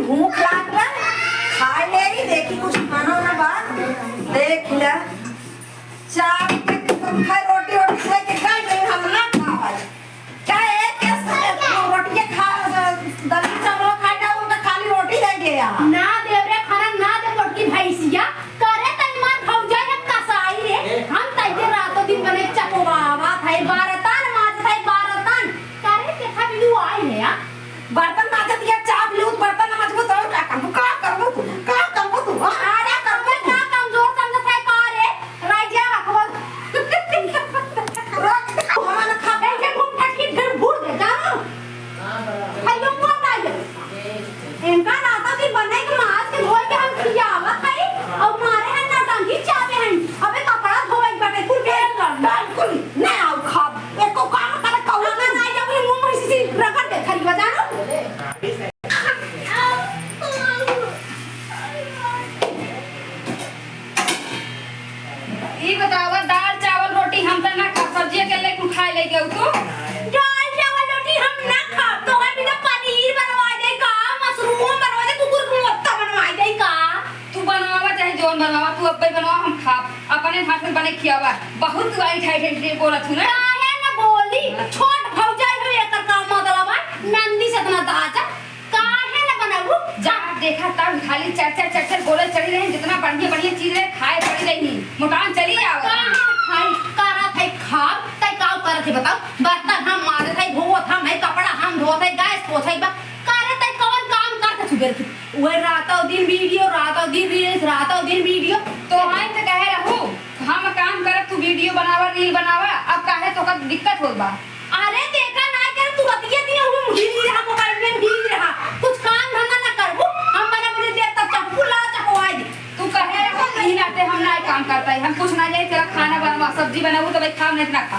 भूख लागल खाए ले ही देखी कुछ खाना ना बा देख ले चार के तुम खाए रोटी रोटी खाए के खाए नहीं हम ना खाए क्या है कैसे रोटी खा दली चावल खाए का वो खाली रोटी रह गया ना देव रे खाना ना दे मोटकी भैंसिया करे तई मार भौजा है कसाई रे हम तई रातों दिन बने चकवावा थाई बारतान माज थाई बारतान करे के खा बिलू आई है या बर्तन माजत या चाप लूट बर्तन माजबो तो का करबो तू अरे करबो ना कमजोर समझ थाई का रे राजा हकवा हमन खा के मुंह फटकी फिर भूल दे जानो खाइयो मत आइए इनका नाता की बने के माज के धोए के हम खियावा खाई और मारे हैं ना टंकी चावे हैं अबे कपड़ा धोए बटे कुल फेर कर बिल्कुल ना आओ खा एको काम करे कहू अगर ना जब मुंह में से रगड़ दे खरी बजानो ई बतावा दाल चावल रोटी हम त ना खा सब्जी के लेके खाए ले गयो तू दाल चावल रोटी हम ना खा तो है बिना पनीर बनवा दे का मशरूम बनवा दे कुकुर को मत्ता बनवा दे का तू बनावा चाहे जोन बनावा तू अब्बे बनावा हम खा अपने हाथ से बने खियावा बहुत तू आई ठाई ठाई बोलत हूं ना काहे ना बोली छोट भौजाई हो एकर का मतलब नंदी से इतना दाजा काहे ना बनाऊ जा देखा तब खाली चर बोले चली रही जितना बढ़िया बढ़िया चीज है खाए पड़ी रही मोटान चली आवा काहे खाई करा थे खा तय का कर थे बताओ बर्तन हम मारे थे धोत हम है कपड़ा हम धोत है गैस पोछै बा करे तय कौन काम करते सुगर की ओए रातों दिन वीडियो रातों दिन रील्स रातों दिन वीडियो तो हां त कहे रहू हम काम करब तू वीडियो बनावा रील बनावा अब काहे तो का दिक्कत होत बा अरे देखा ना कर तू बतिया दिन हम हिल रहा मोबाइल में हिल रहा कुछ काम धंधा ना करबू हम बने बने देर तक चप्पू ला चकवाई दे तू कहे रहू नहीं लाते हम ना काम करता है हम कुछ ना जाए तेरा खाना बनवा सब्जी बनाऊ तो भाई खा नहीं ना खा